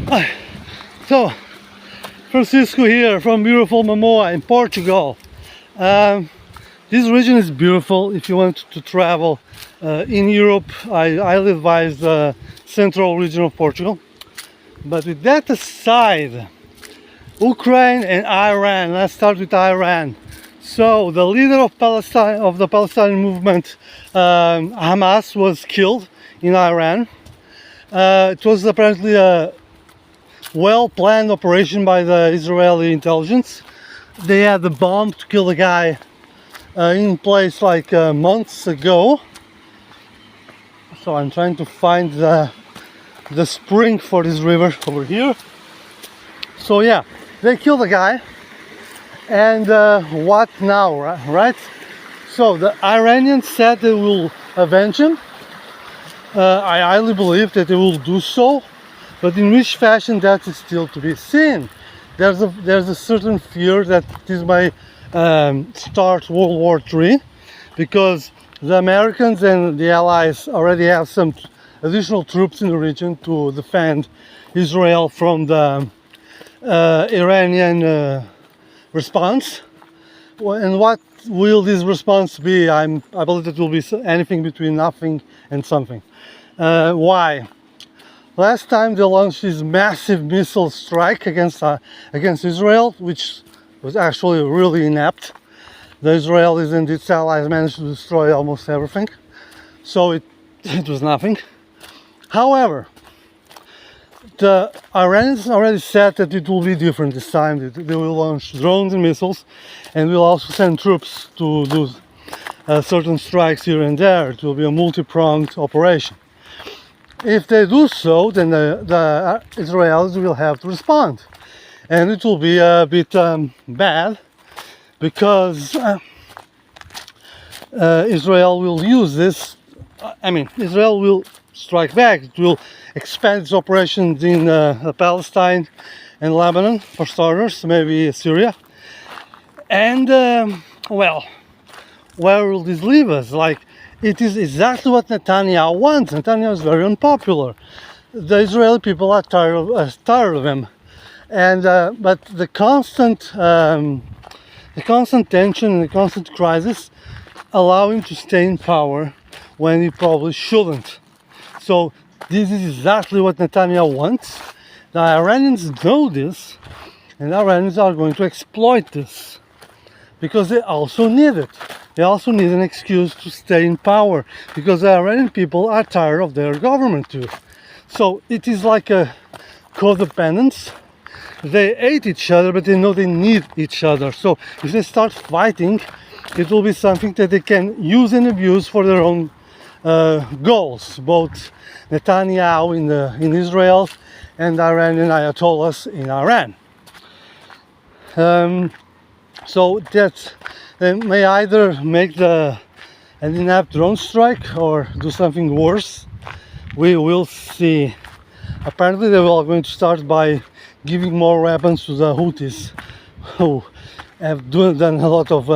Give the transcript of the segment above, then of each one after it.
So, Francisco here from beautiful Momoa in Portugal. This region is beautiful if you want to travel in Europe. I highly advise the central region of Portugal. But with that aside, Ukraine and Iran. Let's start with Iran. So the leader of Palestine, of the Palestinian movement, Hamas, was killed in Iran. It was apparently a well-planned operation by the Israeli intelligence. They had the bomb to kill the guy in place like months ago. So I'm trying to find the spring for this river over here. So yeah, they killed the guy. And what now, right? So the Iranians said they will avenge him. I highly believe that they will do so, but in which fashion, that is still to be seen. There's a certain fear that this may start World War III, because the Americans and the Allies already have some additional troops in the region to defend Israel from the Iranian response. And what will this response be? I believe it will be anything between nothing and something. Why? Last time they launched this massive missile strike against Israel, which was actually really inept. The Israelis and its allies managed to destroy almost everything, so it was nothing. However, the Iranians already said that it will be different this time. They will launch drones and missiles, and will also send troops to do certain strikes here and there. It will be a multi-pronged operation. If they do so, then the Israelis will have to respond, and it will be a bit bad, because Israel will use this. Israel will strike back. It will expand its operations in Palestine and Lebanon, for starters, maybe Syria. And well, where will this leave us? Like, it is exactly what Netanyahu wants. Netanyahu is very unpopular. The Israeli people are tired of him, and but the constant tension and the constant crisis allow him to stay in power when he probably shouldn't. So this is exactly what Netanyahu wants. The Iranians know this, and the Iranians are going to exploit this, because they also need it. They also need an excuse to stay in power, because the Iranian people are tired of their government too. So it is like a codependence. They hate each other, but they know they need each other. So if they start fighting, it will be something that they can use and abuse for their own goals. Both Netanyahu in Israel and Iranian Ayatollahs in Iran. So that they may either make an inept drone strike or do something worse. We will see. Apparently they are going to start by giving more weapons to the Houthis, who have done a lot of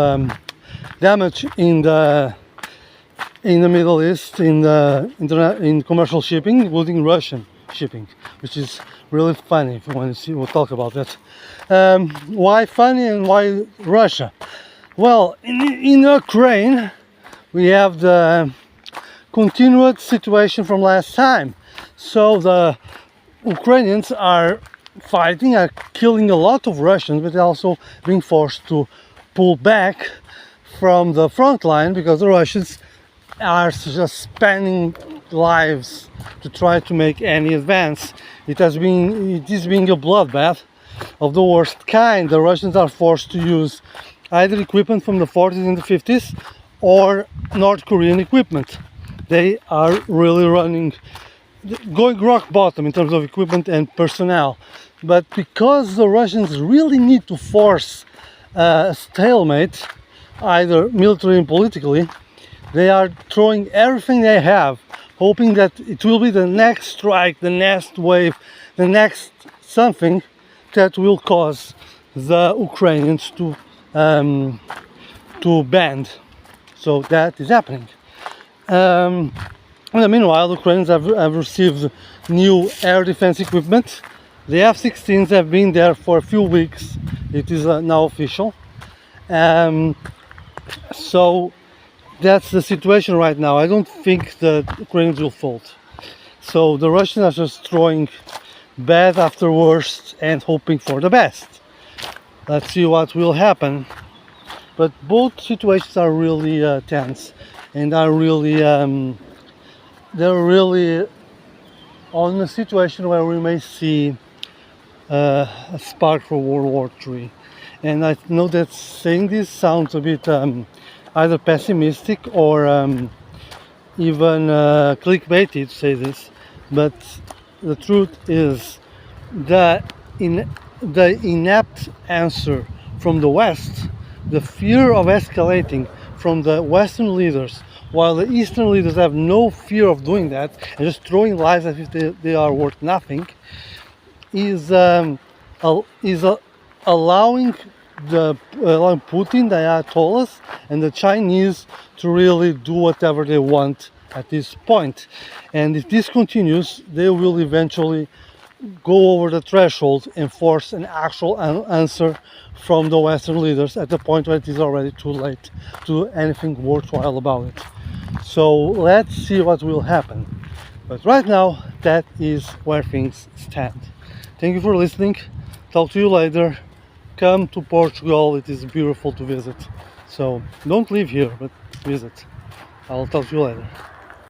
damage in the Middle East, in commercial shipping, including Russian shipping, which is really funny. If you want to see, we'll talk about that. Why funny and why Russia? Well, in Ukraine, we have the continued situation from last time. So the Ukrainians are fighting, are killing a lot of Russians, but they're also being forced to pull back from the front line, because the Russians are just spending lives to try to make any advance. It is being a bloodbath of the worst kind. The Russians are forced to use either equipment from the 40s and the 50s or North Korean equipment. They are really going rock bottom in terms of equipment and personnel. But because the Russians really need to force a stalemate, either militarily and politically, they are throwing everything they have, hoping that it will be the next strike, the next wave, the next something that will cause the Ukrainians to bend. So that is happening. In the meanwhile, the Ukrainians have received new air defense equipment The F-16s have been there for a few weeks. It is now official. So that's the situation right now. I don't think the Ukrainians will fold. So the Russians are just throwing bad after worst and hoping for the best. Let's see what will happen. But both situations are really tense, and are really they're really on a situation where we may see a spark for World War III. And I know that saying this sounds a bit either pessimistic or even clickbaity to say this, but the truth is that the inept answer from the West, the fear of escalating from the Western leaders, while the Eastern leaders have no fear of doing that and just throwing lies as if they are worth nothing, is allowing Putin, the Ayatollahs, and the Chinese to really do whatever they want at this point. And if this continues, they will eventually go over the threshold and force an actual answer from the Western leaders at the point where it is already too late to do anything worthwhile about it. So let's see what will happen. But right now, that is where things stand. Thank you for listening. Talk to you later. Come to Portugal. It is beautiful to visit. So don't live here, but visit. I'll talk to you later.